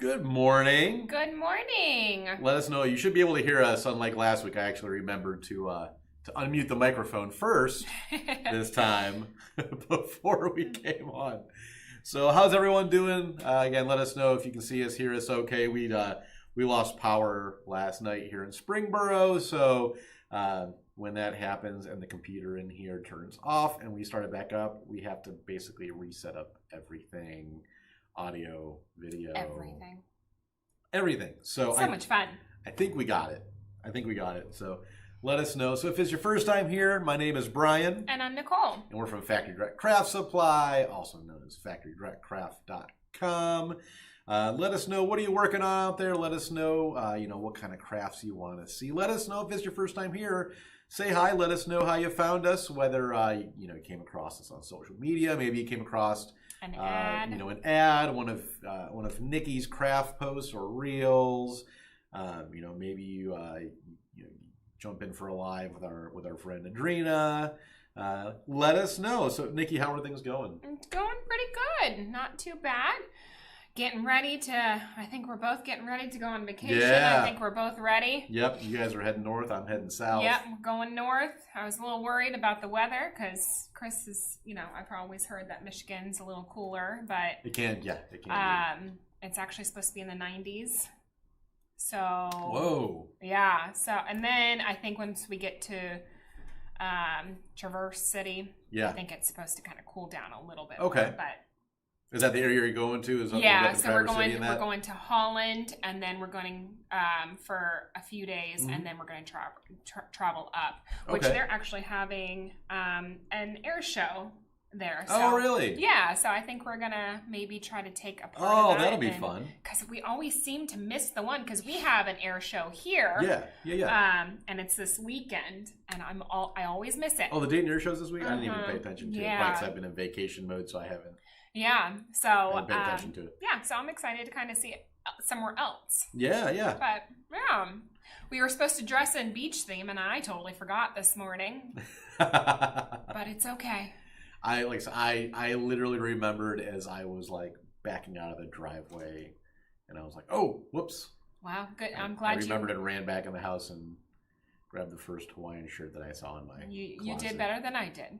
Good morning. Good morning. Let us know. You should be able to hear us. Unlike last week, I actually remembered to unmute the microphone first this time before we came on. So how's everyone doing? Again, let us know if you can see us, hear us okay. We lost power last night here in Springboro, so when that happens and the computer in here turns off and we start it back up, we have to basically reset up everything. Audio, video, everything. So much fun. I think we got it. So let us know. So if it's your first time here, my name is Brian. And I'm Nicole. And we're from Factory Direct Craft Supply, also known as factorydirectcraft.com. Let us know, what are you working on out there? Let us know, what kind of crafts you want to see. Let us know if it's your first time here. Say hi. Let us know how you found us, whether you came across us on social media. Maybe you came across an ad. An ad, one of Nikki's craft posts or reels. Maybe you jump in for a live with our friend Adrena. Let us know. So, Nikki, how are things going? It's going pretty good. Not too bad. I think we're both getting ready to go on vacation. Yeah. I think we're both ready. Yep, you guys are heading north. I'm heading south. Yep, we're going north. I was a little worried about the weather because Chris is, I've always heard that Michigan's a little cooler, but it can be. It's actually supposed to be in the 90s. So whoa. Yeah. So and then I think once we get to Traverse City, I think it's supposed to kind of cool down a little bit. Okay. More, but is that the area you're going to? So we're going to Holland, and then we're going for a few days, and then we're going to travel up, which they're actually having an air show there. So, oh, really? Yeah. So I think we're gonna maybe try to take a part of that. Oh, that'll be fun. Because we always seem to miss the one because we have an air show here. Yeah. And it's this weekend, and I always miss it. Oh, the Dayton Air Show's this week? I didn't even pay attention to it. Because I've been in vacation mode, so I haven't. Yeah, so I didn't pay attention to it. Yeah, so I'm excited to kind of see it somewhere else. Yeah. But yeah, we were supposed to dress in beach theme, and I totally forgot this morning. But it's okay. I literally remembered as I was like backing out of the driveway, and I was like, "Oh, whoops!" Wow, good. I'm glad I remembered and ran back in the house and grabbed the first Hawaiian shirt that I saw in my You closet. did better than I did.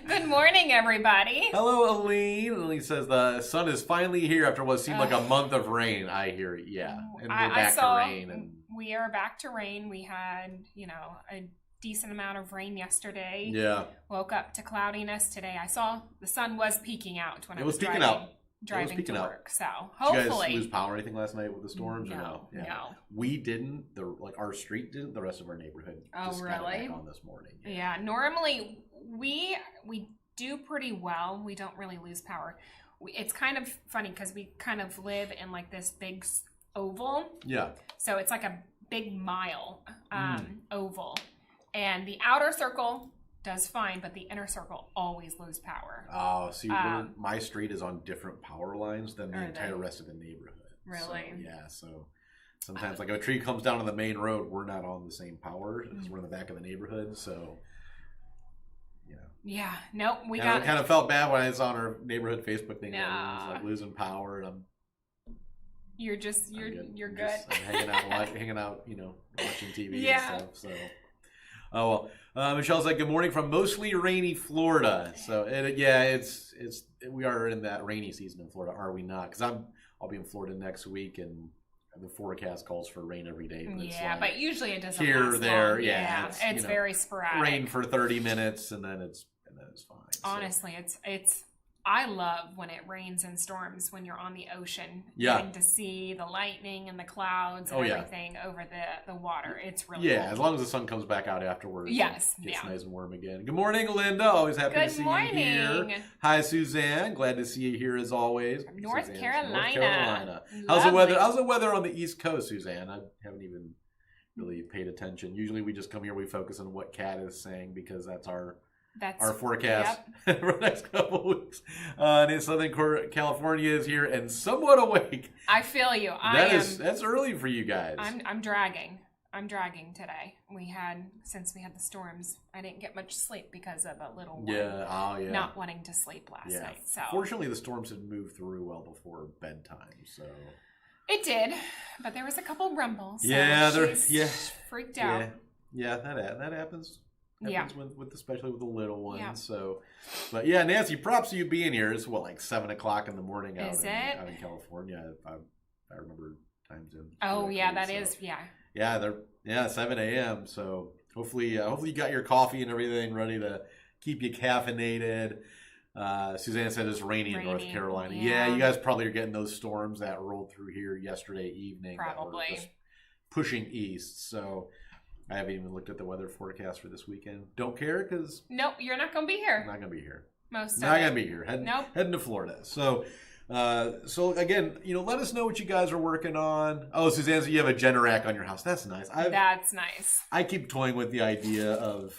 Good morning, everybody. Hello, Aline. Aline says the sun is finally here after what seemed like a month of rain. I hear it. Yeah, and we're back to rain. And we are back to rain. We had, a decent amount of rain yesterday. Yeah. Woke up to cloudiness today. I saw the sun was peaking out when I was driving to work. So hopefully. Did you guys lose power or anything last night with the storms? No, or no? Yeah. No. We didn't. Our street didn't. The rest of our neighborhood just got it back on this morning. Yeah. Normally we do pretty well. We don't really lose power. It's kind of funny because we kind of live in like this big oval. Yeah. So it's like a big mile oval. And the outer circle does fine, but the inner circle always lose power. Oh, see, my street is on different power lines than the entire rest of the neighborhood. Really? So sometimes like if a tree comes down on the main road, we're not on the same power because we're in the back of the neighborhood. So, Yeah, nope. I kind of felt bad when I saw on our neighborhood Facebook thing. No. It was like losing power, and You're good. I'm hanging out, watching TV and stuff. So. Oh well, Michelle's like, good morning from mostly rainy Florida. So we are in that rainy season in Florida, are we not? Because I'll be in Florida next week, and the forecast calls for rain every day. But but usually it doesn't here, last there, long. yeah. It's very sporadic. Rain for 30 minutes, and then it's fine. Honestly, it's. I love when it rains and storms when you're on the ocean. Yeah. Getting to see the lightning and the clouds and everything over the water. It's really cool. As long as the sun comes back out afterwards. Yes. It's nice and warm again. Good morning, Linda. Always happy to see you here. Hi, Suzanne. Glad to see you here as always. North Carolina. How's the weather? How's the weather on the East Coast, Suzanne? I haven't even really paid attention. Usually we just come here, we focus on what Kat is saying because that's our forecast for the next couple of weeks. And Southern California is here and somewhat awake. I feel you. That's early for you guys. I'm dragging. I'm dragging today. Since we had the storms, I didn't get much sleep because of a little one not wanting to sleep last night. So fortunately, the storms had moved through well before bedtime. So it did, but there was a couple rumbles. So she's freaked out. Yeah, that happens. With especially with the little ones. Yeah. So, but yeah, Nancy, props to you being here. It's like 7 o'clock in the morning out in California. I remember times in. Oh yeah, that is. Yeah, they're 7 a.m. So hopefully you got your coffee and everything ready to keep you caffeinated. Suzanne said it's raining in North Carolina. Yeah, you guys probably are getting those storms that rolled through here yesterday evening. Probably that were just pushing east. So I haven't even looked at the weather forecast for this weekend. Don't care because nope, you're not going to be here. I'm not going to be here. Not going to be here. Heading to Florida. So again, let us know what you guys are working on. Oh, Suzanne, so you have a Generac on your house. That's nice. That's nice. I keep toying with the idea of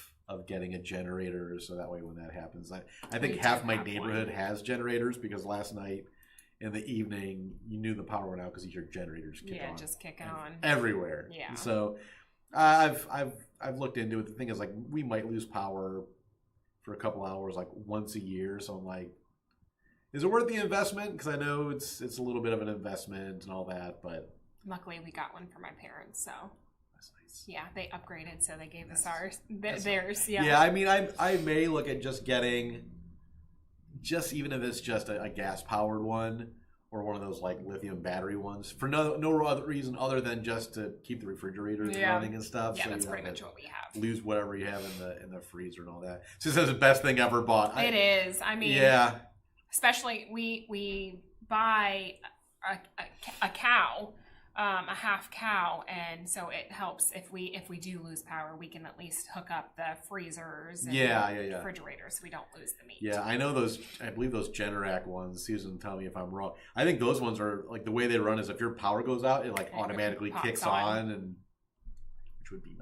getting a generator, so that way when that happens, I think half my neighborhood has generators because last night in the evening you knew the power went out because you hear generators just kicking on everywhere. Yeah. So I've looked into it. The thing is, like, we might lose power for a couple hours, like once a year. So I'm like, is it worth the investment? Because I know it's a little bit of an investment and all that, but luckily we got one for my parents, so that's nice. Yeah, they upgraded, so they gave us theirs. Yeah. Yeah, I mean, I may look at just getting, even if it's just a gas powered one or one of those like lithium battery ones for no other reason other than just to keep the refrigerators running and stuff. Yeah, so that's pretty much what we have. Lose whatever you have in the freezer and all that. So this is the best thing ever bought. It is. I mean, yeah. Especially we buy a cow, a half cow, and so it helps if we do lose power, we can at least hook up the freezers and refrigerators so we don't lose the meat. Yeah, I know those. I believe those Generac ones. Susan, tell me if I'm wrong. I think those ones are like the way they run is if your power goes out, it like automatically kicks on, and which would be nice.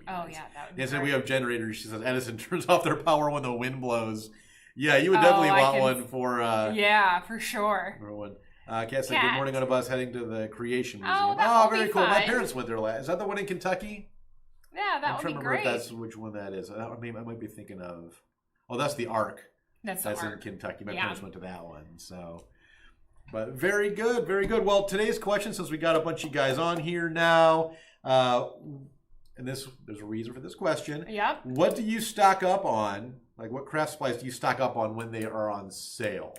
Nice. Yeah, that would be. And so we have generators. She says Edison turns off their power when the wind blows. Yeah, you would definitely want one for. Yeah, for sure. For one. Kat said, "Good morning on a bus heading to the Creation Museum." Oh, very cool. Fun. My parents went there last. Is that the one in Kentucky? Yeah, that would be great. If that's which one that is. I might be thinking of. Oh, that's the Ark. That's in Kentucky. My parents went to that one. So, but very good, very good. Well, today's question, since we got a bunch of you guys on here now, and there's a reason for this question. Yep. What do you stock up on? Like, what craft supplies do you stock up on when they are on sale?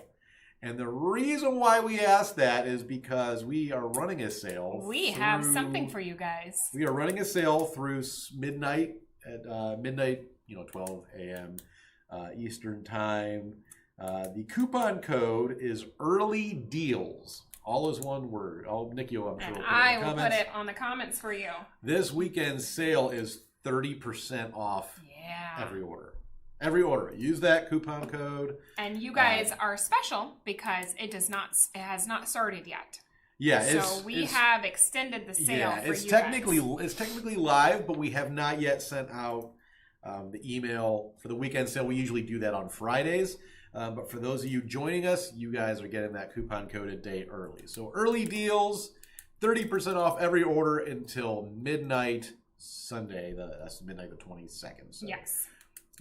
And the reason why we ask that is because we are running a sale. We have something for you guys. We are running a sale through midnight at 12 a.m. Eastern time. The coupon code is early deals. All is one word. Nicky, I'm sure. I will put it on the comments for you. This weekend's sale is 30% off. Yeah. Every order. Every order. Use that coupon code. And you guys are special because it has not started yet. Yeah. So we have extended the sale for you guys. It's technically live, but we have not yet sent out the email for the weekend sale. We usually do that on Fridays. But for those of you joining us, you guys are getting that coupon code a day early. So early deals, 30% off every order until midnight Sunday. That's midnight the 22nd. So. Yes.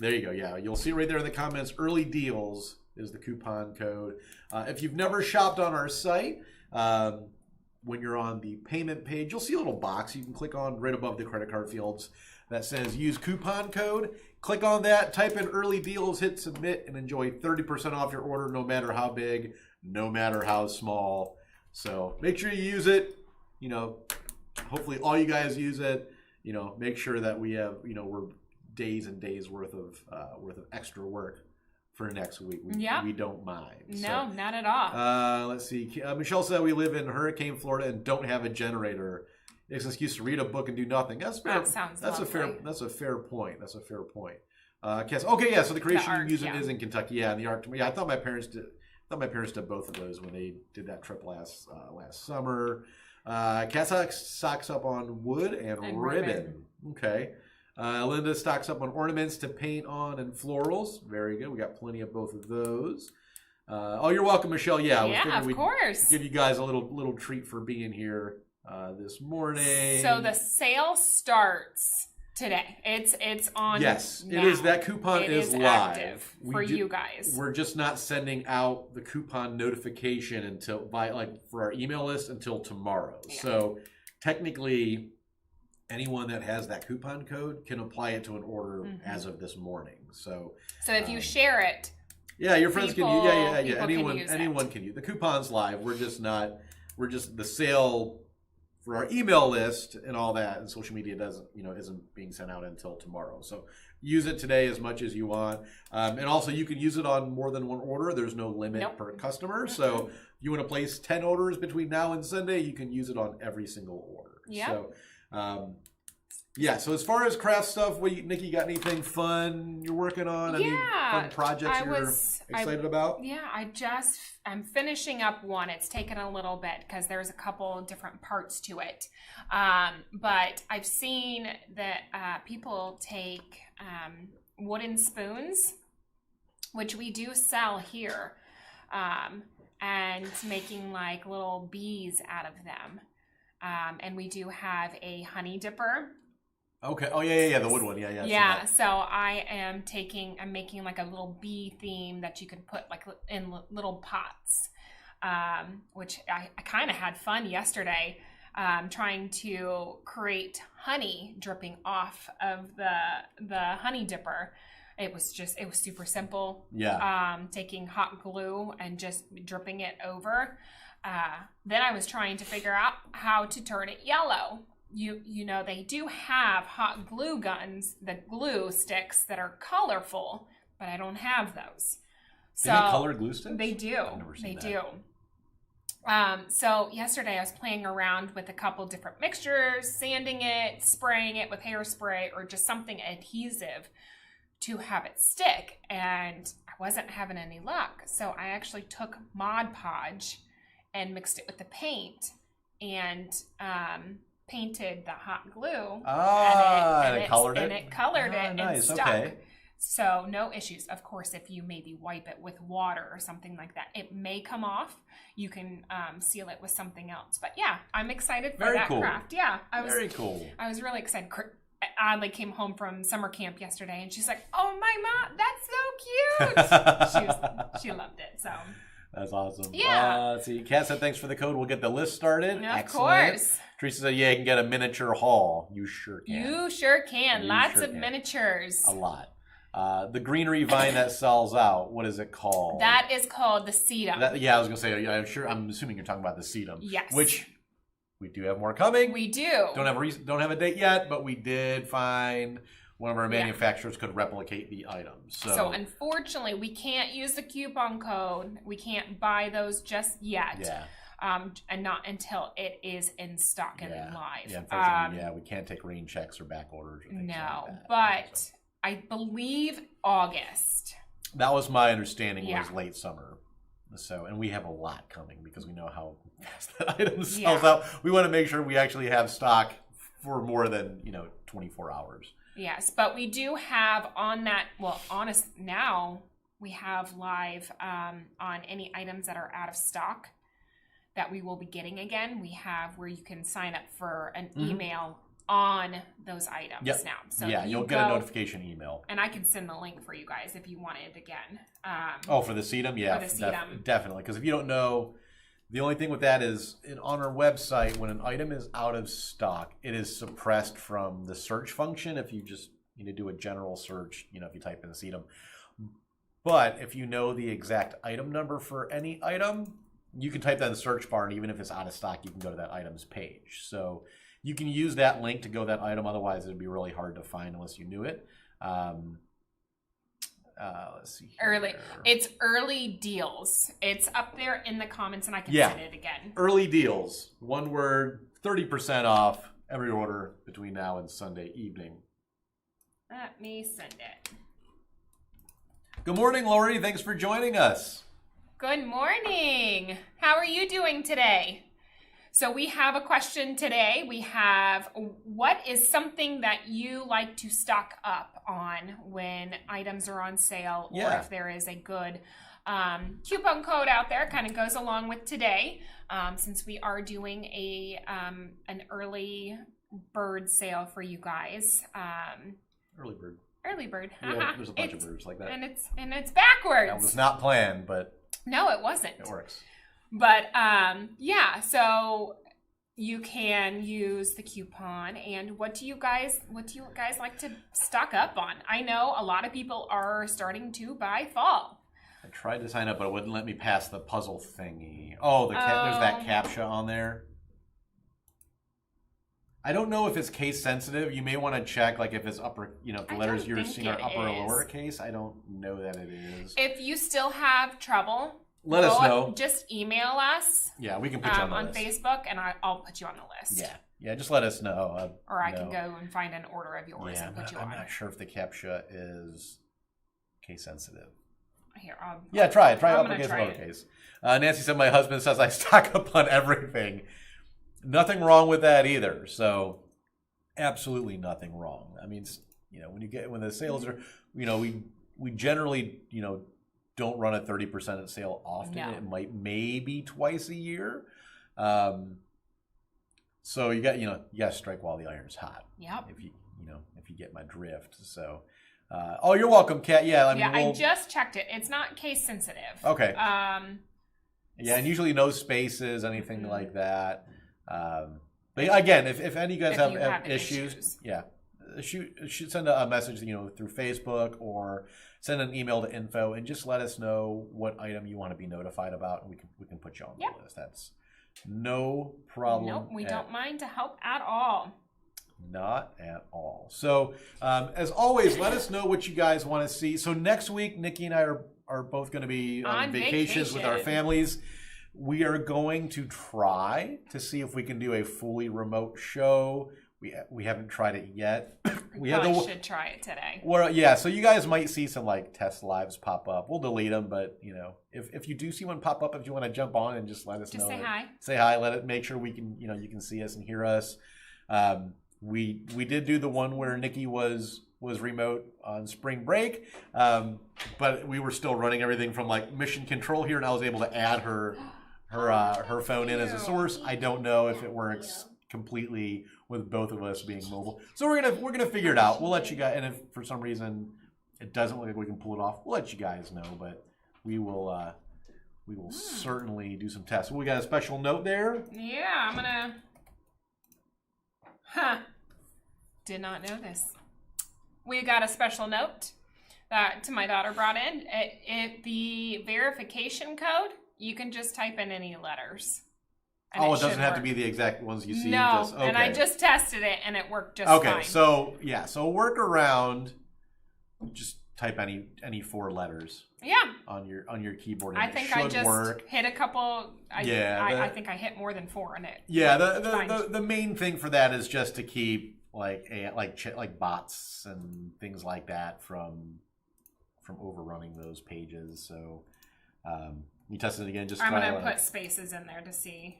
There you go. Yeah, you'll see right there in the comments, early deals is the coupon code. If you've never shopped on our site, when you're on the payment page, you'll see a little box you can click on right above the credit card fields that says use coupon code. Click on that, type in early deals, hit submit, and enjoy 30% off your order no matter how big, no matter how small. So make sure you use it. Hopefully all you guys use it. Make sure that we have, we're days and days worth of extra work for next week. We don't mind. No, not at all. Let's see. Michelle said we live in Hurricane, Florida, and don't have a generator. It's an excuse to read a book and do nothing. That's fair. That's a fair point. That's a fair point. Okay, yeah. So the Creation Museum is in Kentucky. Yeah, and the Ark. Yeah, I thought my parents did both of those when they did that trip last summer. Kat stocks up on wood and ribbon. Okay. Linda stocks up on ornaments to paint on and florals. Very good. We got plenty of both of those. You're welcome, Michelle. Yeah, of course. Give you guys a little treat for being here this morning. So the sale starts today. It's on. Yes, now. it is. That coupon is live active for you guys. We're just not sending out the coupon notification until for our email list until tomorrow. Yeah. So technically, anyone that has that coupon code can apply it to an order as of this morning. So if you share it, your friends can use. Yeah. Anyone can use the coupon's live. We're just the sale for our email list and all that, and social media isn't being sent out until tomorrow. So use it today as much as you want, and also you can use it on more than one order. There's no limit per customer. So if you want to place 10 orders between now and Sunday, you can use it on every single order. Yeah. So so as far as craft stuff, Nikki, got anything fun you're working on? Any fun projects you're excited about? Yeah, I'm finishing up one. It's taken a little bit because there's a couple different parts to it. But I've seen that people take wooden spoons, which we do sell here, and making like little bees out of them. And we do have a honey dipper. Okay. Oh yeah, the wood one. Yeah. Yeah. So I'm making like a little bee theme that you could put like in little pots, which I kind of had fun yesterday, trying to create honey dripping off of the honey dipper. It was super simple. Yeah. Taking hot glue and just dripping it over. Then I was trying to figure out how to turn it yellow. You know, they do have hot glue guns, the glue sticks that are colorful, but I don't have those. So they make colored glue sticks? They do. I've never seen that. Do. So yesterday I was playing around with a couple different mixtures, sanding it, spraying it with hairspray, or just something adhesive to have it stick, and I wasn't having any luck. So I actually took Mod Podge and mixed it with the paint and painted the hot glue. And it colored it? And it colored it nice. and stuck. Okay. So no issues. Of course, if you maybe wipe it with water or something like that, it may come off. You can seal it with something else. But yeah, I'm excited for that craft. Yeah, very cool. I was really excited. Adley came home from summer camp yesterday, and she's like, "Oh my mom, that's so cute." She loved it. So that's awesome. Yeah. Let's see. Kat said, "Thanks for the code. We'll get the list started." Of course. Teresa said, "Yeah, you can get a miniature haul." You sure can. You sure can. Lots of miniatures. A lot. The greenery vine that sells out. What is it called? That is called the sedum. I was gonna say. I'm assuming you're talking about the sedum. Yes. Which we do have more coming. We do. Don't have a date yet, but we did find one of our manufacturers could replicate the items. So unfortunately, we can't use the coupon code. We can't buy those just yet. Yeah. And not until it is in stock and live. Yeah, unfortunately, we can't take rain checks or back orders or things like that. But I believe August. That was my understanding was late summer. So, and we have a lot coming because we know how fast that item sells out. We want to make sure we actually have stock for more than 24 hours. Yes, but we do have on that. Well, now we have live on any items that are out of stock that we will be getting again. We have where you can sign up for an email on those items now. So you'll get a notification email. And I can send the link for you guys if you want it again. For the sedum? Yeah, for the sedum. Definitely. Because if you don't know, the only thing with that is on our website, when an item is out of stock, it is suppressed from the search function if you just do a general search, if you type in the sedum. But if you know the exact item number for any item, you can type that in the search bar, and even if it's out of stock, you can go to that item's page. So you can use that link to go to that item. Otherwise, it would be really hard to find unless you knew it. Let's see here. It's early deals. It's up there in the comments, and I can send it again. Early deals. One word, 30% off every order between now and Sunday evening. Let me send it. Good morning, Lori. Thanks for joining us. Good morning. How are you doing today? So we have a question today. We have, what is something that you like to stock up on when items are on sale, or if there is a good coupon code out there. Kind of goes along with today, since we are doing an early bird sale for you guys. Early bird. Early bird. Yeah, there's a bunch of birds like that. And it's backwards. That was not planned, but no, it wasn't. It works. But yeah, so you can use the coupon. And what do you guys like to stock up on? I know a lot of people are starting to buy fall. I tried to sign up, but it wouldn't let me pass the puzzle thingy. Oh, there's that CAPTCHA on there. I don't know if it's case sensitive. You may want to check, like if it's upper, if the letters you're seeing are upper or lower case. I don't know that it is. If you still have trouble, let us know. Just email us. Yeah, we can put you on the list. On Facebook, and I'll put you on the list. Yeah, just let us know. Or I can go and find an order of yours and put you on. I'm not sure if the CAPTCHA is case sensitive. Here, try it. Try uppercase and lowercase. Nancy said, my husband says I stock up on everything. Nothing wrong with that either. So absolutely nothing wrong. I mean, when the sales are, we generally, don't run a 30% sale often. No. It maybe twice a year. So you got to strike while the iron's hot. Yep. If you get my drift. So, you're welcome, Kat. Yeah. I just checked it. It's not case sensitive. Okay. Yeah, and usually no spaces, anything like that. But again, if any of you guys have issues, should send a message, through Facebook or send an email to info and just let us know what item you want to be notified about, and we can put you on the list. That's no problem. Nope, we don't mind to help at all. Not at all. So, as always, let us know what you guys want to see. So next week, Nikki and I are both going to be on vacations with our families. We are going to try to see if we can do a fully remote show. We haven't tried it yet. We should try it today. Well, yeah. So you guys might see some test lives pop up. We'll delete them, but if you do see one pop up, if you want to jump on and just let us know. Just say hi. Say hi. Make sure we can you can see us and hear us. We did do the one where Nikki was remote on spring break, but we were still running everything from mission control here, and I was able to add her phone in as a source. I don't know if it works completely with both of us being mobile, so we're gonna figure it out. We'll let you guys, and if for some reason it doesn't look like we can pull it off, we'll let you guys know. But we will certainly do some tests. We got a special note there. Yeah, I'm gonna. Did not know this. We got a special note that my daughter brought in. The verification code, you can just type in any letters. It doesn't have to be the exact ones you see. No, and I just tested it and it worked just fine. Okay, so workaround, just type any 4 letters. Yeah. On your keyboard. And I think I just hit a couple. I think I hit more than 4 in it. Yeah, the main thing for that is just to keep like bots and things like that from overrunning those pages. So you tested it again. Just I'm gonna put spaces in there to see.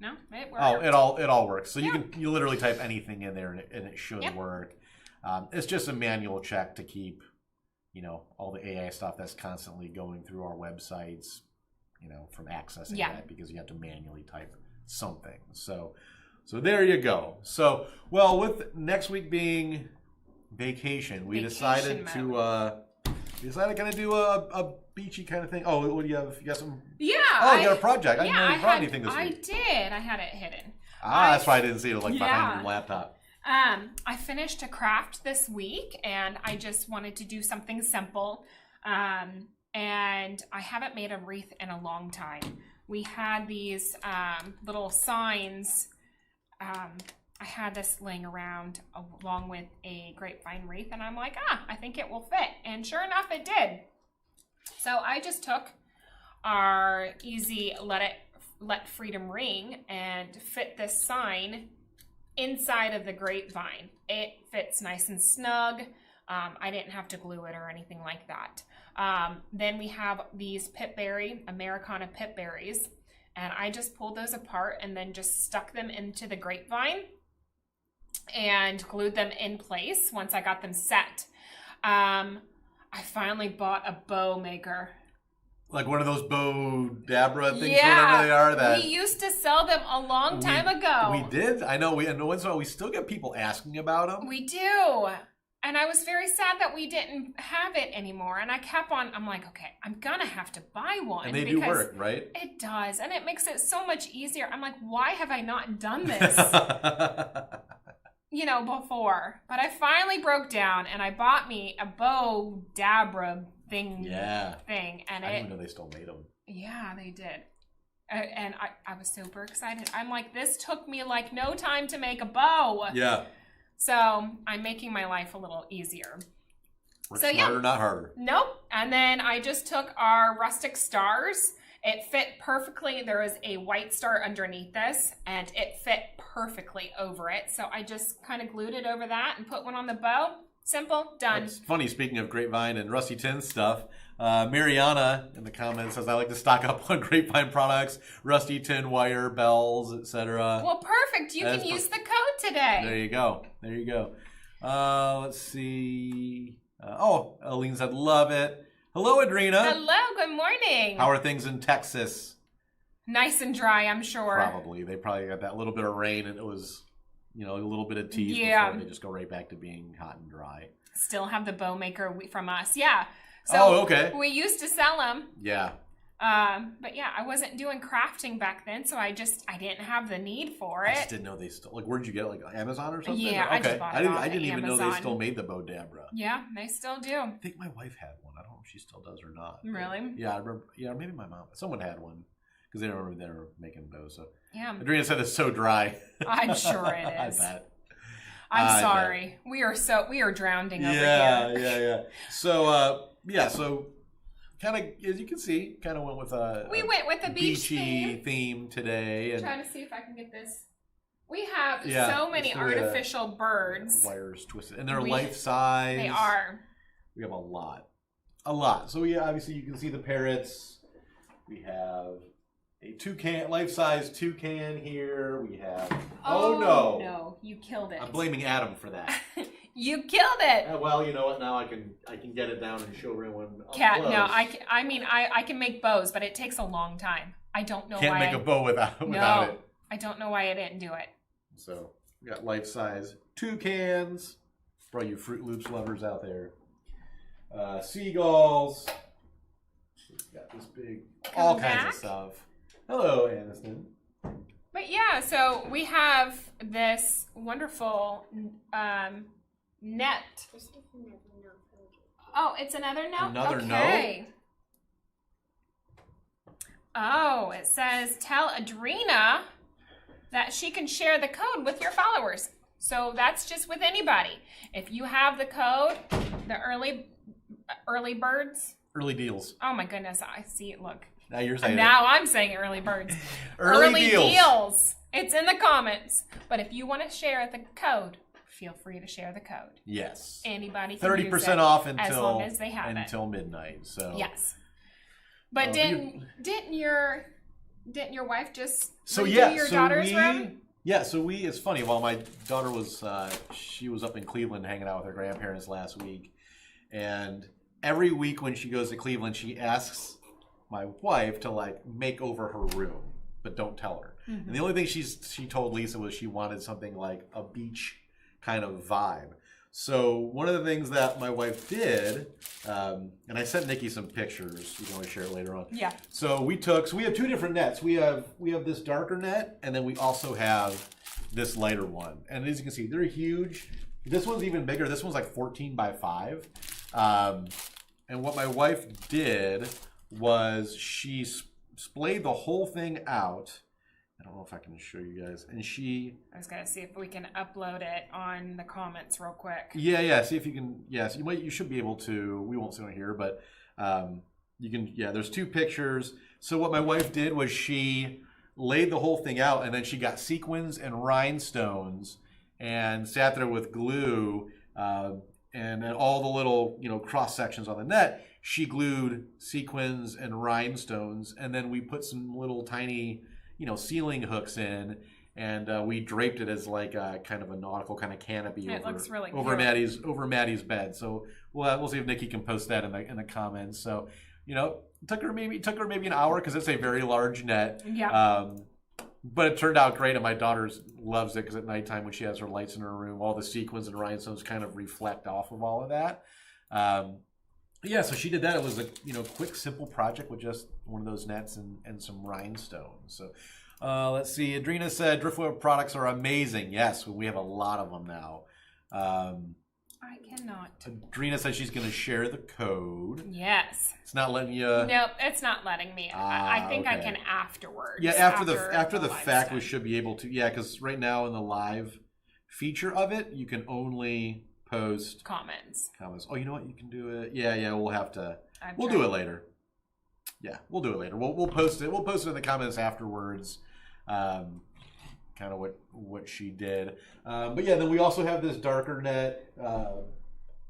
No, it works. Oh, it all works. So you literally type anything in there and it should work. It's just a manual check to keep all the AI stuff that's constantly going through our websites, from accessing that, because you have to manually type something. So there you go. So, well, with next week being vacation, we decided to kind of do a beachy kind of thing. Oh, what do you have? You got some? Yeah. Oh, you got a project. I didn't know you brought anything this week. I did. I had it hidden. That's why I didn't see it behind your laptop. I finished a craft this week, and I just wanted to do something simple. And I haven't made a wreath in a long time. We had these little signs. I had this laying around along with a grapevine wreath, and I'm like, I think it will fit. And sure enough, it did. So I just took our easy Let Freedom ring and fit this sign inside of the grapevine. It fits nice and snug. I didn't have to glue it or anything like that. Then we have these Americana pip berries, and I just pulled those apart and then just stuck them into the grapevine and glued them in place once I got them set. I finally bought a bow maker. Like one of those Bo Dabra things, whatever they are. That we used to sell them a long time ago. We did. I know. And once in a while, we still get people asking about them. We do. And I was very sad that we didn't have it anymore. And I kept on, I'm like, okay, I'm going to have to buy one. And they do work, right? It does. And it makes it so much easier. I'm like, why have I not done this? Before. But I finally broke down and I bought me a Bo Dabra thing. And I didn't even know they still made them. Yeah, they did. And I was super excited. I'm like, this took me like no time to make a bow. Yeah. So I'm making my life a little easier. Work smarter, not harder. Nope. And then I just took our rustic stars. It fit perfectly. There was a white star underneath this, and it fit perfectly over it. So I just kind of glued it over that and put one on the bow. Simple, done. It's funny, speaking of Grapevine and Rusty Tin stuff, Mariana in the comments says, I like to stock up on Grapevine products, Rusty Tin wire, bells, etc. Well, perfect. You can use the code today. There you go. Let's see. Aline said, love it. Hello, Adrena. Hello, good morning. How are things in Texas? Nice and dry, I'm sure. Probably. They probably got that little bit of rain and it was... a little bit of tease before they just go right back to being hot and dry. Still have the bow maker from us. Yeah. So okay. We used to sell them. Yeah. But yeah, I wasn't doing crafting back then, so I didn't have the need for it. I just didn't know they still, where'd you get it? Like Amazon or something? Yeah, okay. I just bought it I didn't even know they still made the Bo Dabra. Yeah, they still do. I think my wife had one. I don't know if she still does or not. Really? Yeah, I remember. Yeah, maybe my mom. Someone had one. Because they remember they were making bows. So. Yeah. Adrena said it's so dry. I'm sure it is. I bet. I'm sorry. We are drowning over here. Yeah. So kind of, as you can see, kind of went with a beach theme today. And trying to see if I can get this. We have so many artificial birds. Wires twisted, and they're life size. They are. We have a lot. So obviously you can see the parrots. We have a toucan, life-size toucan here. We have. Oh no! No, you killed it. I'm blaming Adam for that. You killed it. Well, you know what? Now I can get it down and show everyone. Cat, no, I can make bows, but it takes a long time. I don't know why. Can't make a bow without it. I don't know why I didn't do it. So we got life-size toucans for all you Fruit Loops lovers out there. Seagulls. We've got this big, all kinds of stuff. Hello, Aniston. But yeah, so we have this wonderful net. Oh, it's another note? Another note? Oh, it says, tell Adrena that she can share the code with your followers. So that's just with anybody. If you have the code, the early birds. Early deals. Oh my goodness, I see it, look. Now you're saying Now I'm saying early birds. early deals. It's in the comments. But if you want to share the code, feel free to share the code. Yes. Anybody can 30% use it off until as long as they have until midnight. So yes. But didn't your wife just do your your daughter's room? Yeah, so it's funny. While my daughter was she was up in Cleveland hanging out with her grandparents last week, and every week when she goes to Cleveland, she asks my wife to make over her room, but don't tell her. Mm-hmm. And the only thing she told Lisa was she wanted something like a beach kind of vibe. So one of the things that my wife did, and I sent Nikki some pictures. You can always share it later on. Yeah. So we have two different nets. We have this darker net, and then we also have this lighter one. And as you can see, they're huge. This one's even bigger. This one's like 14 by 5. And what my wife did was she splayed the whole thing out. I don't know if I can show you guys. And I was gonna see if we can upload it on the comments real quick. Yeah. See if you can. Yes, you should be able to. We won't see it here, but you can. Yeah, there's two pictures. So what my wife did was she laid the whole thing out, and then she got sequins and rhinestones and sat there with glue, and then all the little cross sections on the net. She glued sequins and rhinestones, and then we put some little tiny ceiling hooks in, and we draped it as like a kind of a nautical kind of canopy looks really over Maddie's bed. So we'll see if Nikki can post that in the comments. So took her maybe an hour because it's a very large net. Yeah. But it turned out great, and my daughter loves it because at nighttime when she has her lights in her room, all the sequins and rhinestones kind of reflect off of all of that. Yeah, so she did that. It was a quick, simple project with just one of those nets and some rhinestones. So let's see. Adrena said Driftwood products are amazing. Yes, we have a lot of them now. I cannot. Adrena said she's going to share the code. Yes. It's not letting you. Nope, it's not letting me. I think I can afterwards. Yeah, after the fact, we should be able to. Yeah, because right now in the live feature of it, you can only post comments. Oh, you know what? You can do it. Yeah. We'll have to. We'll do it later. Yeah, we'll do it later. We'll post it. We'll post it in the comments afterwards. Kind of what she did. But yeah, then we also have this darker net,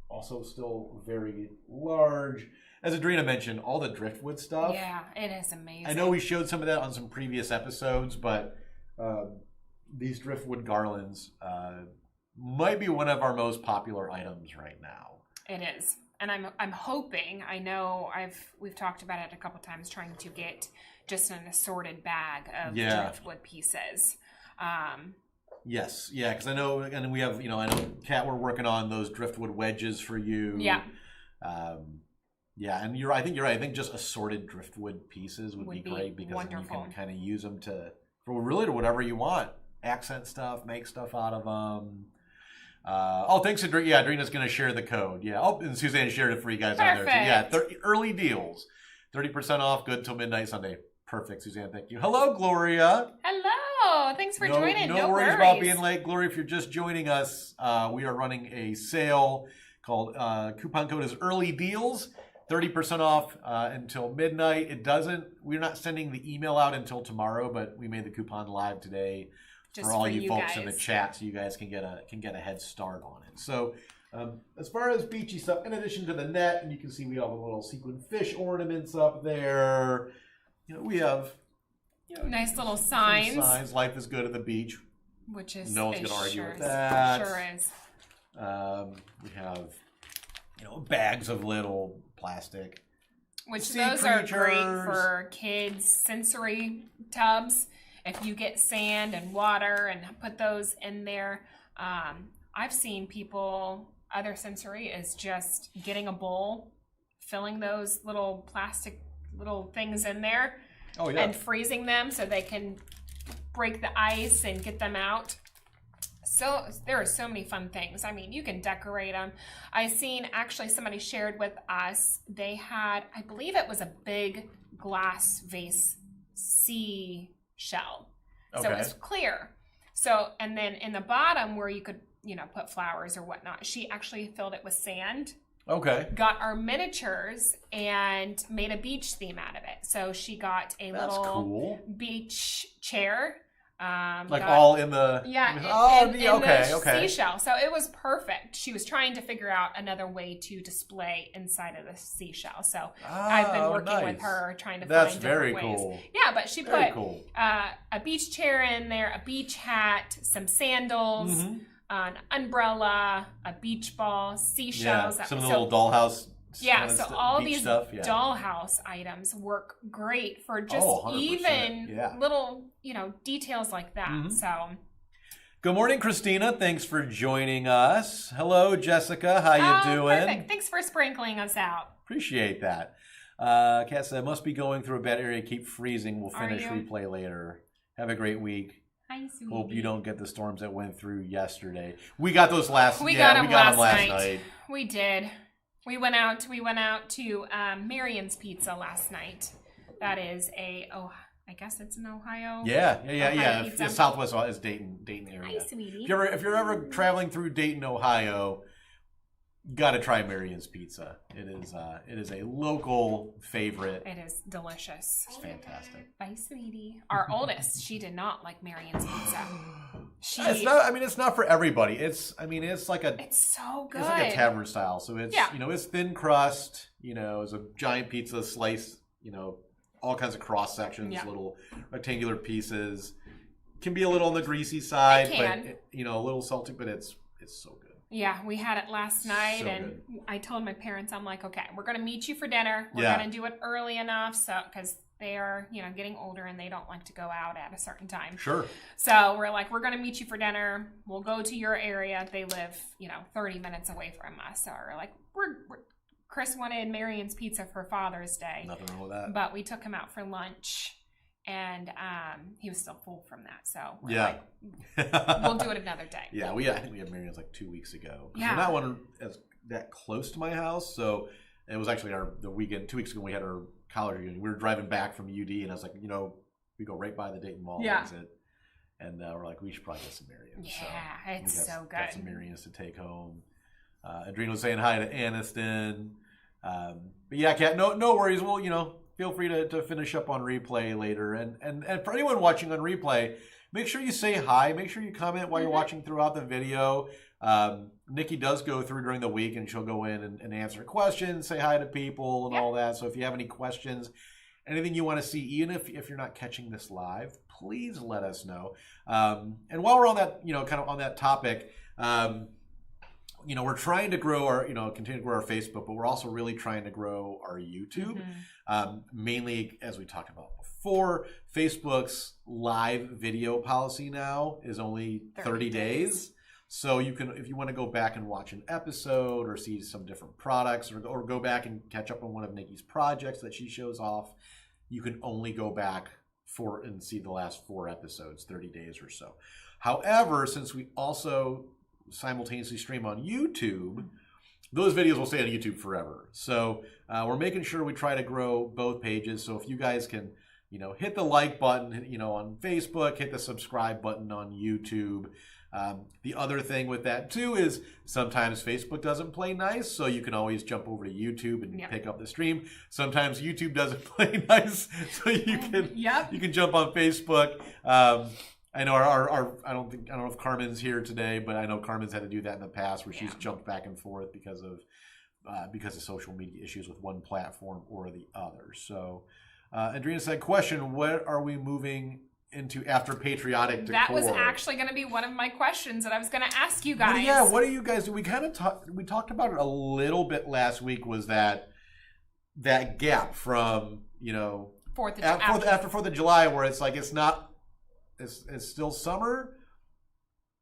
also still very large. As Adrena mentioned, all the driftwood stuff. Yeah, it is amazing. I know we showed some of that on some previous episodes, but these driftwood garlands might be one of our most popular items right now. It is. And I'm hoping, I know we've talked about it a couple times, trying to get just an assorted bag of driftwood pieces. Yes, yeah, because I know, and we have, I know, Kat, we're working on those driftwood wedges for you. Yeah. Yeah, and I think you're right. I think just assorted driftwood pieces would be great because then you can kind of use them to whatever you want. Accent stuff, make stuff out of them. Thanks, Adrena. Yeah, Adrena's going to share the code. Yeah. Oh, and Suzanne shared it for you guys on there too. Yeah, early deals. 30% off, good till midnight Sunday. Perfect, Suzanne. Thank you. Hello, Gloria. Hello. Thanks for joining. No worries about being late, Gloria. If you're just joining us, we are running a sale called coupon code is early deals. 30% off until midnight. We're not sending the email out until tomorrow, but we made the coupon live today for all you folks in the chat, so you guys can get a head start on it. So as far as beachy stuff, in addition to the net, and you can see we have a little sequin fish ornaments up there. We have nice little signs. Life is good at the beach. Which is no one's going to argue with that. Sure is. We have bags of little plastic. Which those are great for kids' sensory tubs. If you get sand and water and put those in there, I've seen people, other sensory is just getting a bowl, filling those little plastic little things in there and freezing them so they can break the ice and get them out. So there are so many fun things. I mean, you can decorate them. I seen actually somebody shared with us, they had, I believe it was a big glass vase seashell. So it was clear. So, and then in the bottom where you could, put flowers or whatnot, she actually filled it with sand. Okay. Got our miniatures and made a beach theme out of it. So she got a little beach chair. All in the the seashell. So it was perfect. She was trying to figure out another way to display inside of the seashell. So I've been working with her trying to find different ways. Cool. Yeah, but she put a beach chair in there, a beach hat, some sandals, an umbrella, a beach ball, seashells. Some little dollhouse. Yeah, so all these dollhouse items work great for just even little, details like that. So, good morning, Christina. Thanks for joining us. Hello, Jessica. How you doing? Perfect. Thanks for sprinkling us out. Appreciate that. Kat said, must be going through a bad area. Keep freezing. We'll finish replay later. Have a great week. Hi, sweetie. Hope you don't get the storms that went through yesterday. We got those last night. We got them last night. We did. We went out to Marion's Pizza last night. That is I guess it's in Ohio. Yeah. Southwest is Dayton area. Hi, sweetie. If you're ever traveling through Dayton, Ohio, gotta try Marion's Pizza. It is a local favorite. It is delicious. It's fantastic. Bye, sweetie. Our oldest, she did not like Marion's Pizza. It's not for everybody. It's like it's so good. It's like a tavern style. So it's it's thin crust. It's a giant pizza slice. All kinds of cross sections, little rectangular pieces. Can be a little on the greasy side, but a little salty. But it's so good. Yeah, we had it last night, So and good. I told my parents, I'm like, okay, we're going to meet you for dinner. We're Yeah. going to do it early enough, so because they are, getting older and they don't like to go out at a certain time. Sure. So we're like, we're going to meet you for dinner. We'll go to your area. They live, 30 minutes away from us. So we're like, Chris wanted Marion's Pizza for Father's Day. Nothing wrong with that. But we took him out for lunch. And he was still full from that, so we're Yeah. like, we'll do it another day. Yeah, I think we had Marion's like 2 weeks ago. Yeah. We're not one that close to my house, so it was actually the weekend 2 weeks ago. We had our college reunion. We were driving back from UD, and I was like, we go right by the Dayton Mall exit, and we're like, we should probably get some Marion's. Yeah, so it's so good. Got some Marion's to take home. Adrena was saying hi to Aniston. But yeah, Kat, no worries. Well, feel free to finish up on replay later. And for anyone watching on replay, make sure you say hi. Make sure you comment while you're watching throughout the video. Nikki does go through during the week, and she'll go in and answer questions, say hi to people and all that. So if you have any questions, anything you want to see, even if you're not catching this live, please let us know. And while we're on that, kind of on that topic, we're trying to grow our, continue to grow our Facebook, but we're also really trying to grow our YouTube. Mainly, as we talked about before, Facebook's live video policy now is only 30 days. So you can, if you want to go back and watch an episode or see some different products or go back and catch up on one of Nikki's projects that she shows off, you can only go back and see the last 4 episodes, 30 days or so. However, since we also simultaneously stream on YouTube, those videos will stay on YouTube forever. So we're making sure we try to grow both pages. So if you guys can, hit the like button, on Facebook, hit the subscribe button on YouTube. The other thing with that too is sometimes Facebook doesn't play nice, so you can always jump over to YouTube and pick up the stream. Sometimes YouTube doesn't play nice, so you can jump on Facebook. I know I don't know if Carmen's here today, but I know Carmen's had to do that in the past where she's jumped back and forth because of social media issues with one platform or the other. So, Adrena said, question, what are we moving into after patriotic decor? That was actually going to be one of my questions that I was going to ask you guys. What do you guys do? We kind of we talked about it a little bit last week, was that gap from, after 4th of July, where it's like it's still summer,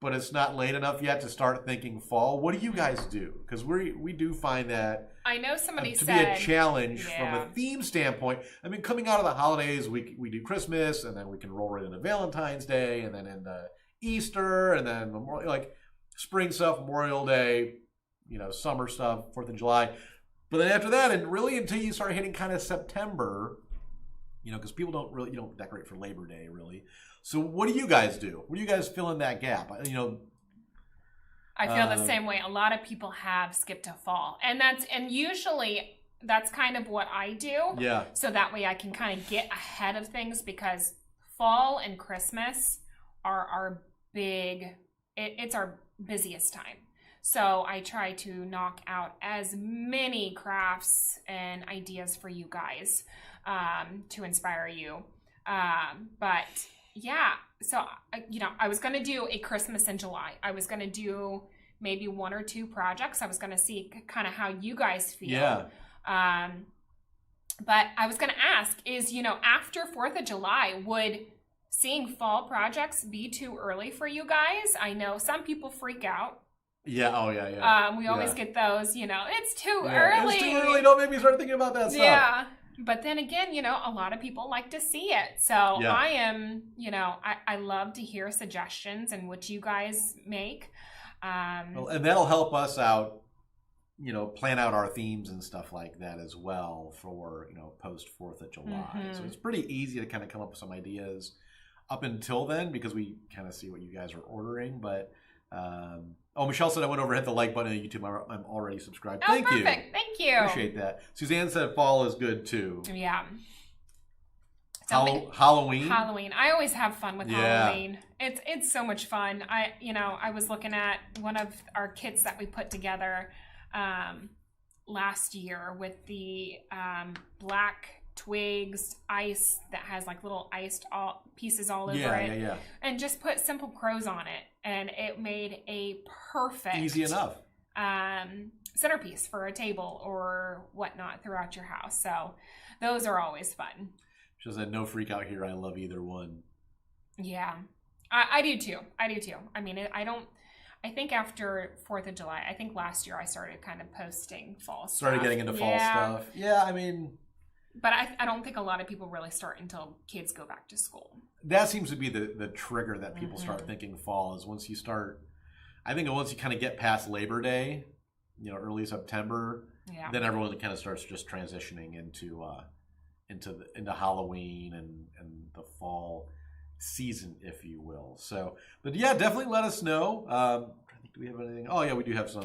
but it's not late enough yet to start thinking fall. What do you guys do? Because we do find that I know somebody to said be a challenge from a theme standpoint. I mean, coming out of the holidays, we do Christmas, and then we can roll right into Valentine's Day, and then into Easter, and then spring stuff, Memorial Day, summer stuff, 4th of July. But then after that, and really until you start hitting kind of September, because people don't decorate for Labor Day really. So what do you guys do? What do you guys fill in that gap? I feel the same way. A lot of people have skipped to fall, and usually that's kind of what I do. Yeah. So that way I can kind of get ahead of things, because fall and Christmas are our it's our busiest time. So I try to knock out as many crafts and ideas for you guys to inspire you. But yeah, so, I was going to do a Christmas in July. I was going to do maybe 1 or 2 projects. I was going to see kind of how you guys feel. Yeah. But I was going to ask is, after 4th of July, would seeing fall projects be too early for you guys? I know some people freak out. Yeah. Oh, yeah. We always get those, it's too early. It's too early. Don't make me start thinking about that stuff. Yeah. But then again, a lot of people like to see it. So I am, I love to hear suggestions and what you guys make. And that'll help us out, plan out our themes and stuff like that as well for, post 4th of July. So it's pretty easy to kind of come up with some ideas up until then, because we kind of see what you guys are ordering. But, Michelle said I went over and hit the like button on YouTube. I'm already subscribed. Thank you. Perfect. Thank you. Appreciate that. Suzanne said fall is good too. Yeah. Halloween. I always have fun with Halloween. It's so much fun. I was looking at one of our kits that we put together last year with the black twigs ice that has like little iced pieces all over it. Yeah. And just put simple crows on it, and it made a perfect easy enough centerpiece for a table or whatnot throughout your house. So those are always fun. She said, no freak out here. I love either one. Yeah, I do too. I mean, I think after 4th of July, I think last year I started kind of posting fall stuff. Started getting into fall stuff. Yeah, I mean. But I don't think a lot of people really start until kids go back to school. That seems to be the trigger that people start thinking fall is once you start. I think once you kind of get past Labor Day, early September, then everyone kind of starts just transitioning into Halloween and the fall season, if you will. So, but yeah, definitely let us know. Do we have anything? Oh yeah, we do have some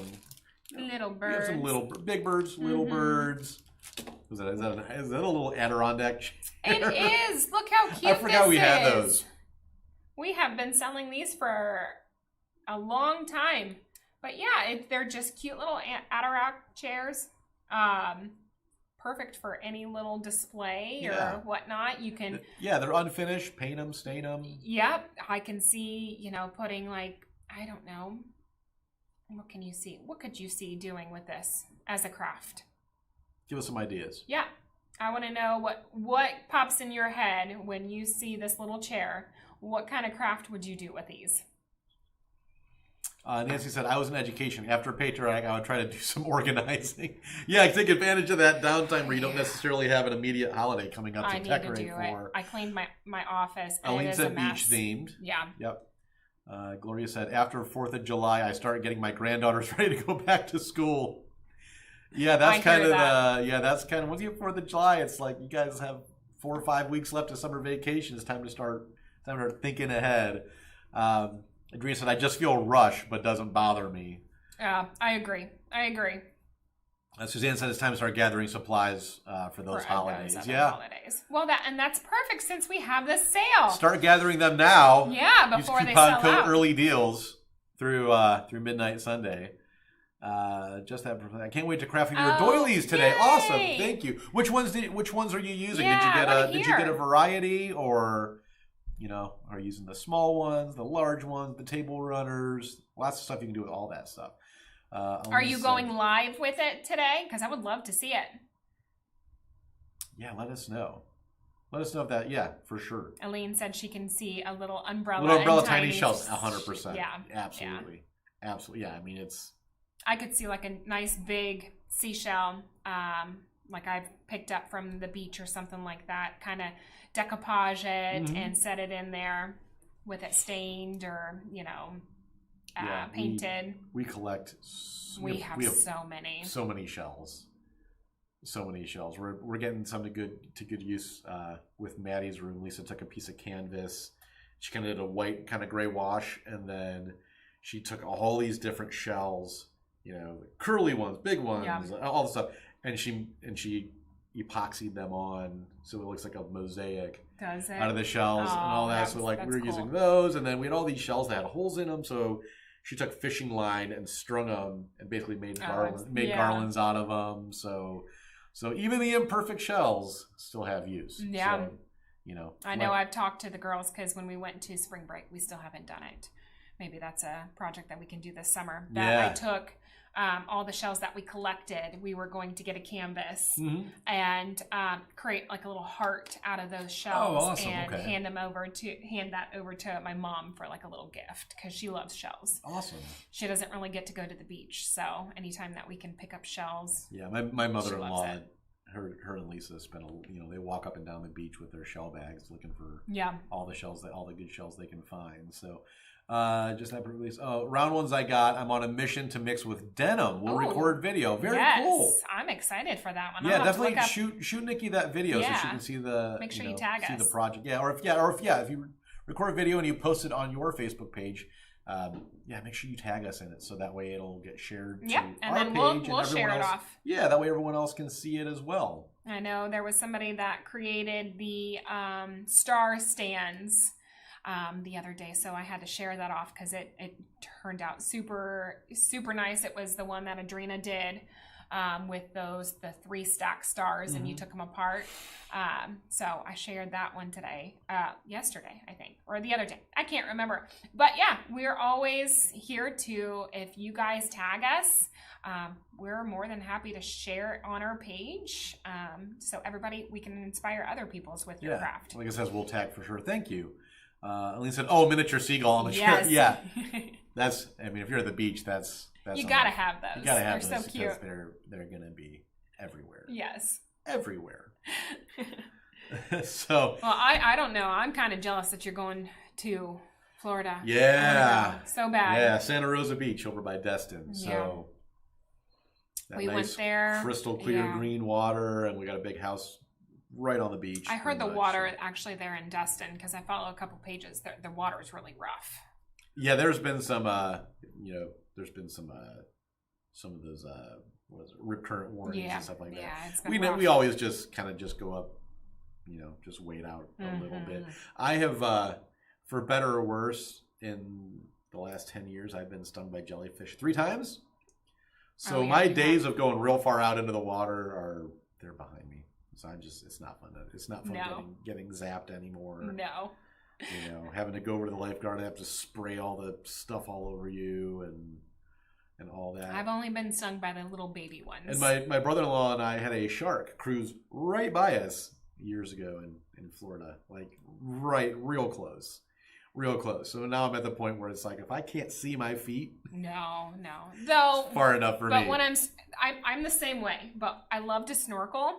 little birds. We have some big birds, little birds. Is that a little Adirondack chair? It is. Look how cute I forgot we had those. We have been selling these for a long time. But yeah, they're just cute little Adirondack chairs. Perfect for any little display or whatnot. You can. Yeah, they're unfinished. Paint them, stain them. Yep. I can see, putting I don't know. What can you see? What could you see doing with this as a craft? Give us some ideas. Yeah. I want to know what pops in your head when you see this little chair. What kind of craft would you do with these? Nancy said, I was in education. After Patriotic, I would try to do some organizing. Yeah, take advantage of that downtime where you don't necessarily have an immediate holiday coming up to decorate for. I cleaned my office. Eileen said beach themed. Yeah. Yep. Gloria said, after 4th of July, I started getting my granddaughters ready to go back to school. Yeah, that's kind of once you have 4th of July, it's like you guys have 4 or 5 weeks left of summer vacation. It's time to start thinking ahead. Adriana said, I just feel rushed, but doesn't bother me. Yeah, I agree. Suzanne said it's time to start gathering supplies for those holidays. Holidays. Well, that's perfect since we have this sale. Start gathering them now. Yeah, before they sell out. Use coupon code early deals through midnight Sunday. I can't wait to craft your doilies today. Yay! Awesome, thank you. Which ones are you using? Yeah, did you get a variety, or are you using the small ones, the large ones, the table runners? Lots of stuff you can do with all that stuff. Are you going live with it today? Because I would love to see it. Yeah, let us know. Let us know if that. Yeah, for sure. Aline said she can see a little umbrella. Tiny shells. 100%. Yeah, absolutely, absolutely. Yeah, I mean it's. I could see like a nice big seashell, like I've picked up from the beach or something like that. Kind of decoupage it and set it in there with it stained or painted. We collect. We have so many shells. So many shells. We're getting some to good use with Maddie's room. Lisa took a piece of canvas. She kind of did a white kind of gray wash, and then she took all these different shells. Curly ones, big ones, all the stuff, and she epoxied them on so it looks like a mosaic. Does it? Out of the shells and all that. So we were using those, and then we had all these shells that had holes in them. So she took fishing line and strung them and basically made garlands out of them. So even the imperfect shells still have use. Yeah. So, I know I've talked to the girls because when we went to spring break, we still haven't done it. Maybe that's a project that we can do this summer. I took all the shells that we collected. We were going to get a canvas and create like a little heart out of those shells and hand that over to my mom for like a little gift because she loves shells. Awesome. She doesn't really get to go to the beach, so anytime that we can pick up shells. Yeah, my mother-in-law, her and Lisa spend they walk up and down the beach with their shell bags looking for all the good shells they can find. So. Just that release. Round ones I got. I'm on a mission to mix with denim. We'll record video. Very cool. I'm excited for that one. Yeah, definitely shoot Nikki that video so she can see the. Make sure you tag us. See the project. Yeah, if you record a video and you post it on your Facebook page, make sure you tag us in it so that way it'll get shared to our and then page we'll share it off. Yeah, that way everyone else can see it as well. I know there was somebody that created the star stands. The other day, so I had to share that off because it turned out super, super nice. It was the one that Adrena did with the 3 stack stars, and you took them apart. So I shared that one today, yesterday, I think, or the other day. I can't remember. But yeah, we're always here if you guys tag us, we're more than happy to share it on our page. So everybody, we can inspire other people's with your craft. Like it says, we'll tag for sure. Thank you. Elaine said, miniature seagull on the yes. shirt. Yeah. If you're at the beach, that's you gotta have those. You gotta have they're those so cute. They're gonna be everywhere. Yes. Everywhere. So. Well, I don't know. I'm kind of jealous that you're going to Florida. Yeah. So bad. Yeah, Santa Rosa Beach over by Destin. So. We went there. Crystal clear green water, and we got a big house right on the beach. I heard the water actually there in Destin because I follow a couple pages. The water is really rough. Yeah, there's been some, there's been some of those, rip current warnings and stuff like that. Yeah, it's been rough. We always just kind of just go up, just wait out a little bit. I have, for better or worse, in the last 10 years, I've been stung by jellyfish 3 times. So my days of going real far out into the water they're behind me. So it's not fun. It's not fun getting zapped anymore. No. Having to go over to the lifeguard, I have to spray all the stuff all over you and all that. I've only been stung by the little baby ones. And my brother-in-law and I had a shark cruise right by us years ago in Florida, like real close. Real close. So now I'm at the point where it's like, if I can't see my feet, no, though it's far enough for me. But when I'm the same way. But I love to snorkel,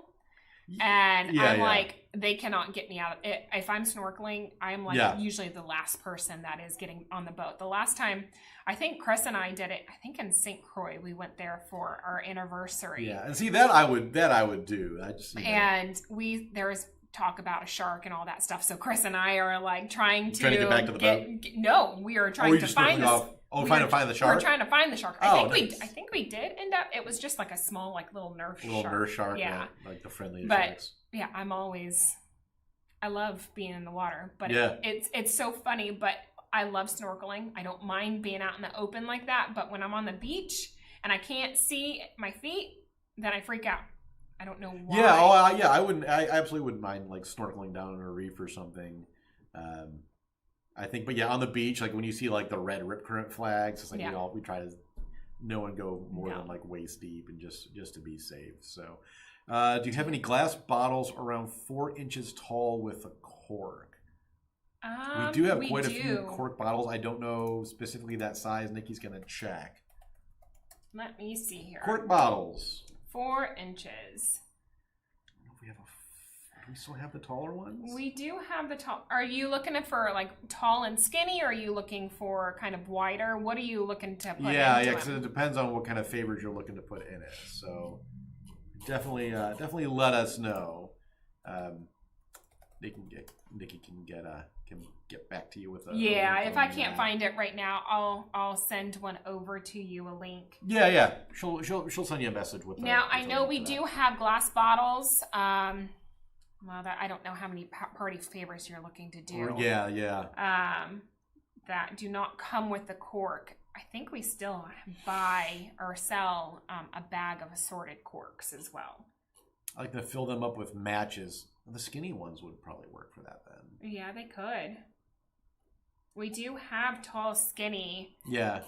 and I'm like, they cannot get me out of it. If I'm snorkeling, I'm like usually the last person that is getting on the boat. The last time, I think Chris and I did it. I think in St. Croix, we went there for our anniversary. Yeah, and see that I would do. I just there was talk about a shark and all that stuff. So Chris and I are like trying to get back to the boat. No, we are trying to find this. Trying to find the shark. We're trying to find the shark. I think we did end up. It was just like a small, like little Nerf shark. Yeah, like the friendliest but, sharks. Yeah, I love being in the water, but it's so funny. But I love snorkeling. I don't mind being out in the open like that. But when I'm on the beach and I can't see my feet, then I freak out. I don't know why. Yeah, I wouldn't. I absolutely wouldn't mind like snorkeling down in a reef or something. I think, but on the beach, like when you see like the red rip current flags, it's like we try to no one go more than like waist deep and just to be safe. So, do you have any glass bottles around 4 inches tall with a cork? We do have quite a few cork bottles. I don't know specifically that size. Nikki's gonna check. Let me see here. Cork bottles. 4 inches. Do we still have the taller ones? We do have the tall. Are you looking for like tall and skinny, or are you looking for kind of wider? What are you looking to put into because it depends on what kind of favors you're looking to put in it. So definitely let us know. Nikki can get back to you with a if I can't find it right now, I'll send one over to you, a link. Yeah. She'll send you a message with. Now I know we do have glass bottles. Well, I don't know how many party favors you're looking to do. That do not come with the cork. I think we still buy or sell a bag of assorted corks as well. I like to fill them up with matches. The skinny ones would probably work for that then. Yeah, they could. We do have tall, skinny. Yeah.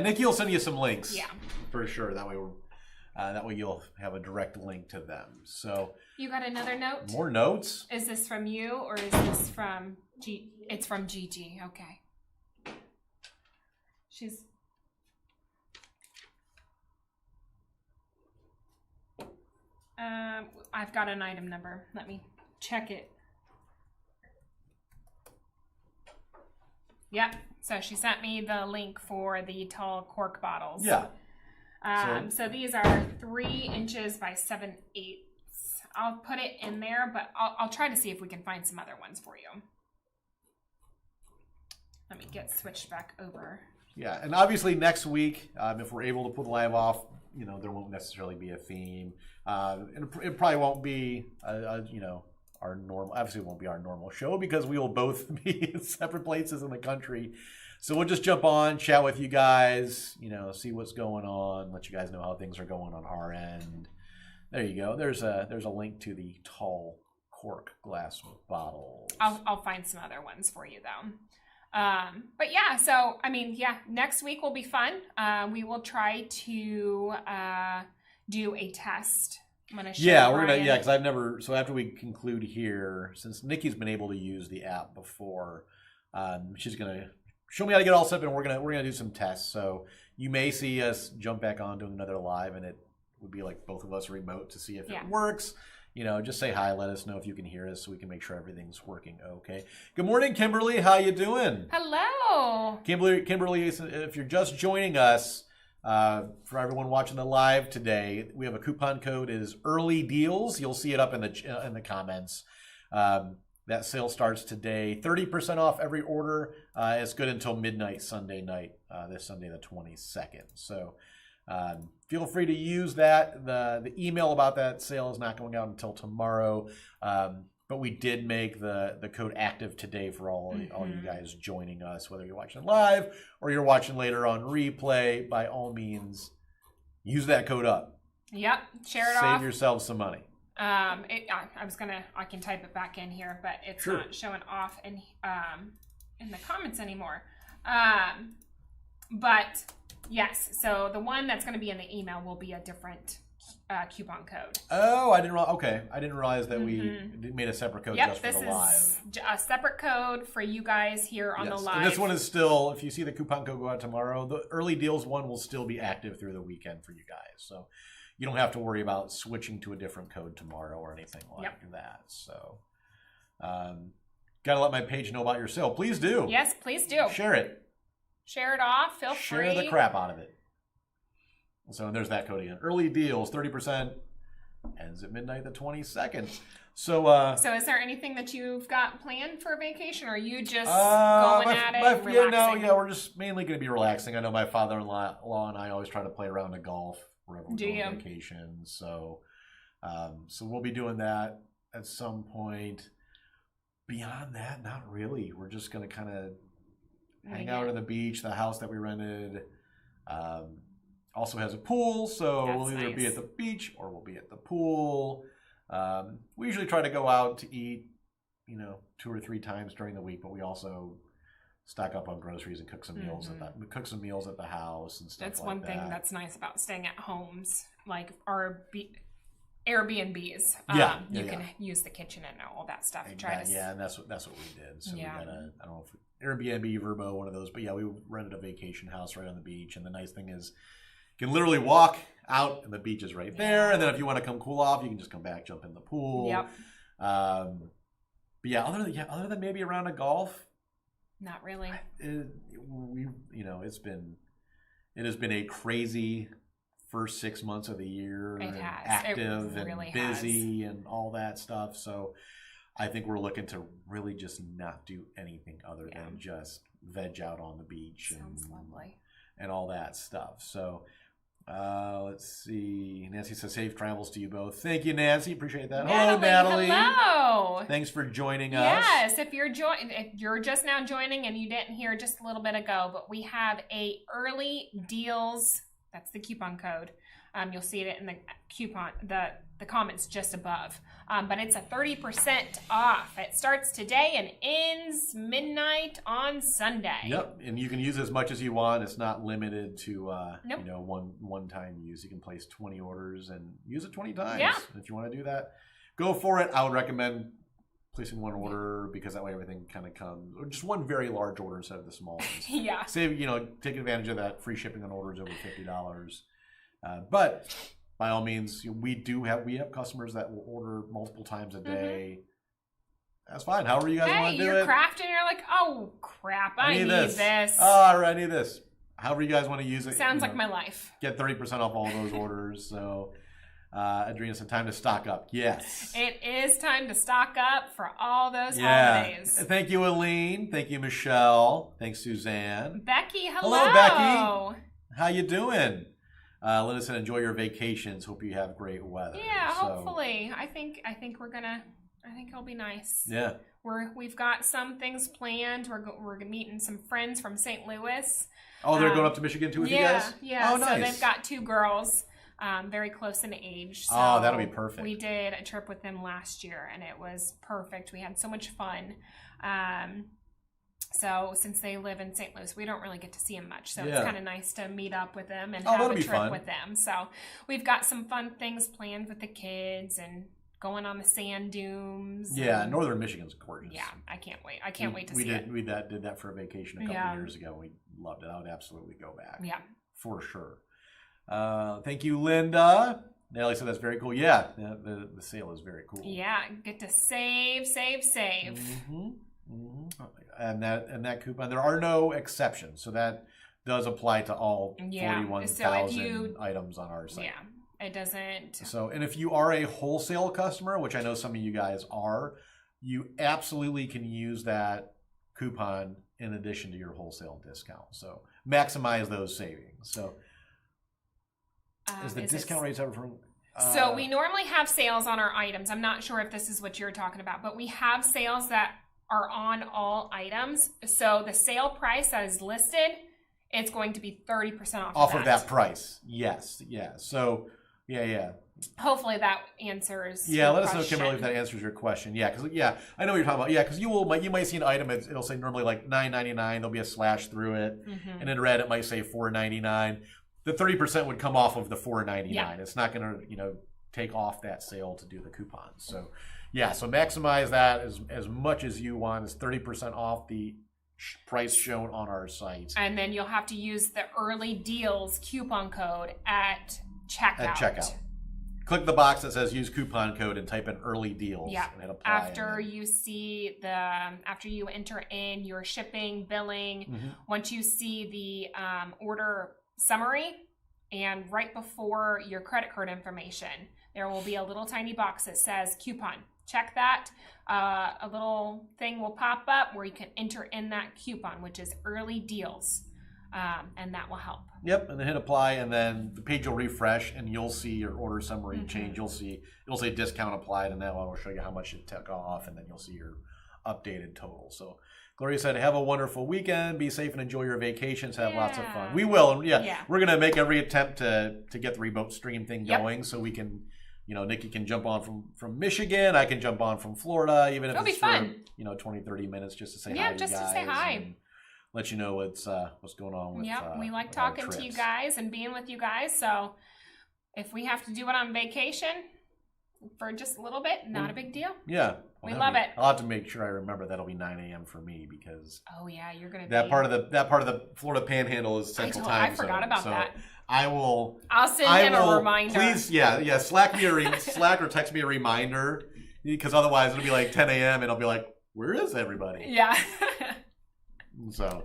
Nikki will send you some links. Yeah. For sure. That way you'll have a direct link to them. So. You got another note? More notes? Is this from you or is this from G? It's from Gigi. Okay. I've got an item number. Let me check it. Yep. So she sent me the link for the tall cork bottles. Yeah. So these are 3 inches by 7/8. I'll put it in there, but I'll try to see if we can find some other ones for you. Let me get switched back over. Yeah, and obviously next week, if we're able to pull the live off, there won't necessarily be a theme. And it probably won't be, our normal. Obviously, it won't be our normal show because we will both be in separate places in the country. So we'll just jump on, chat with you guys, see what's going on, let you guys know how things are going on our end. There you go. There's a link to the tall cork glass bottles. I'll find some other ones for you though. But yeah, so next week will be fun. We will try to do a test. I'm gonna show Brian. Because I've never. So after we conclude here, since Nikki's been able to use the app before, she's gonna show me how to get all set up, and we're gonna do some tests. So you may see us jump back on to another live, and it would be like both of us remote to see if it works. Just say hi. Let us know if you can hear us so we can make sure everything's working okay. Good morning, Kimberly. How you doing? Hello. Kimberly, if you're just joining us, for everyone watching the live today, we have a coupon code. It is early deals. You'll see it up in the comments. That sale starts today. 30% off every order. It's good until midnight Sunday night, this Sunday the 22nd. So feel free to use that. The email about that sale is not going out until tomorrow. But we did make the code active today for all you guys joining us, whether you're watching live or you're watching later on replay. By all means, use that code up. Yep, share it off. Save yourself some money. I can type it back in here, but it's not showing off in the comments anymore. But yes, so the one that's going to be in the email will be a different coupon code. Oh, I didn't realize that we made a separate code just for the live. This is a separate code for you guys here on the live. And this one is still, if you see the coupon code go out tomorrow, the early deals one will still be active through the weekend for you guys. So you don't have to worry about switching to a different code tomorrow or anything like that. So gotta let my page know about your sale. Please do. Yes, please do. Share it. Share it off. Feel free. Share the crap out of it. So there's that code again. Early deals, 30%, ends at midnight the 22nd. So is there anything that you've got planned for a vacation, or are you just going at it, relaxing? We're just mainly going to be relaxing. I know my father-in-law and I always try to play around the golf wherever we go on vacation. So we'll be doing that at some point. Beyond that, not really. We're just going to kind of hang out on the beach. The house that we rented also has a pool, so we'll either be at the beach or we'll be at the pool. We usually try to go out to eat, 2 or 3 times during the week, but we also stock up on groceries and cook some meals at the house and stuff. That's one thing that's nice about staying at homes, like our Airbnbs. You can use the kitchen and all that stuff. And that's what we did. So we got I don't know if Airbnb, Vrbo, one of those, but we rented a vacation house right on the beach, and the nice thing is you can literally walk out and the beach is right there, and then if you want to come cool off, you can just come back, jump in the pool. Yep. But other than maybe a round of golf, not really. It has been a crazy first 6 months of the year. It has. Active really and busy and all that stuff. So I think we're looking to really just not do anything other than just veg out on the beach. Sounds lovely. And all that stuff. So let's see. Nancy says safe travels to you both. Thank you, Nancy. Appreciate that. Hello, Natalie. Hello. Thanks for joining us. Yes, if you're just now joining and you didn't hear just a little bit ago, but we have a early deals. That's the coupon code. You'll see it in the coupon, the comments just above. But it's a 30% off. It starts today and ends midnight on Sunday. Yep, and you can use as much as you want. It's not limited to nope. one-time use. You can place 20 orders and use it 20 times. Yeah. If you want to do that, go for it. I would recommend placing one order because that way everything kind of comes, or just one very large order instead of the small ones. Yeah. Save, take advantage of that free shipping on orders over $50. But by all means, we have customers that will order multiple times a day. Mm-hmm. That's fine. However you guys want to do it. You're crafting, you're like, oh crap, I need this. Oh, I need this. However you guys want to use it. Sounds like my life. Get 30% off all those orders. So, Adrena said, time to stock up. Yes. It is time to stock up for all those holidays. Thank you, Aline. Thank you, Michelle. Thanks, Suzanne. Becky, hello. Hello, Becky. How you doing? Linda said, enjoy your vacations. Hope you have great weather. Yeah, hopefully. I think we're gonna I think it'll be nice. Yeah. We've got some things planned. We're meeting some friends from St. Louis. Oh, they're going up to Michigan too with you guys? Yeah. Oh, nice. So they've got 2 girls, very close in age. So oh, that'll be perfect. We did a trip with them last year, and it was perfect. We had so much fun. So since they live in St. Louis, we don't really get to see them much. So it's kind of nice to meet up with them and have a trip with them. So we've got some fun things planned with the kids and going on the sand dunes. Yeah, northern Michigan's gorgeous. Yeah, I can't wait. I can't wait to see it. We did that for a vacation a couple of years ago. We loved it. I would absolutely go back. Yeah. For sure. Thank you, Linda. Natalie said that's very cool. Yeah, the sale is very cool. Yeah, get to save. Mm-hmm. Mm-hmm. And that coupon, there are no exceptions, so that does apply to all 41,000 items on our site. Yeah, it doesn't. So, and if you are a wholesale customer, which I know some of you guys are, you absolutely can use that coupon in addition to your wholesale discount. So maximize those savings. So is the discount rates ever from? So we normally have sales on our items. I'm not sure if this is what you're talking about, but we have sales that are on all items. So the sale price that is listed, it's going to be 30% off of that price. Yes. Yeah. So yeah. Hopefully that answers. Yeah, let us know, Kimberly, if that answers your question. Yeah, because I know what you're talking about. Yeah, because you might see an item. It'll say normally like $9.99. There'll be a slash through it, and in red it might say $4.99. The 30% would come off of the $4.99. Yeah. It's not going to take off that sale to do the coupon. So yeah, so maximize that as much as you want. It's 30% off the price shown on our site. And then you'll have to use the early deals coupon code at checkout. Click the box that says use coupon code and type in early deals. Yeah. And hit apply. After you enter in your shipping, billing, once you see the order summary, and right before your credit card information, there will be a little tiny box that says coupon. Check that. A little thing will pop up where you can enter in that coupon, which is early deals, and that will help. Yep, and then hit apply, and then the page will refresh, and you'll see your order summary change. It'll say discount applied, and that will show you how much it took off, and then you'll see your updated total. So Gloria said, have a wonderful weekend. Be safe and enjoy your vacations. Have lots of fun. We will. Yeah. We're going to make every attempt to get the remote stream thing going so we can, Nikki can jump on from Michigan. I can jump on from Florida, even if it's fun. For 20, 30 minutes just to say hi to you guys. Yeah, just to say hi. Let you know what's going on with we like talking to you guys and being with you guys. So if we have to do it on vacation for just a little bit, not a big deal. Yeah. We love it. I'll have to make sure I remember that'll be 9 a.m. for me because you're gonna that part of the Florida Panhandle is Central Time. I forgot about that. I'll send him a reminder. Please, Slack or text me a reminder because otherwise it'll be like 10 a.m. and I'll be like, where is everybody? Yeah. So,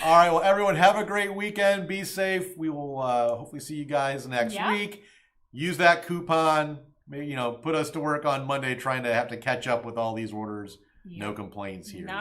all right. Well, everyone, have a great weekend. Be safe. We will hopefully see you guys next week. Use that coupon. Maybe, put us to work on Monday trying to have to catch up with all these orders. No complaints here.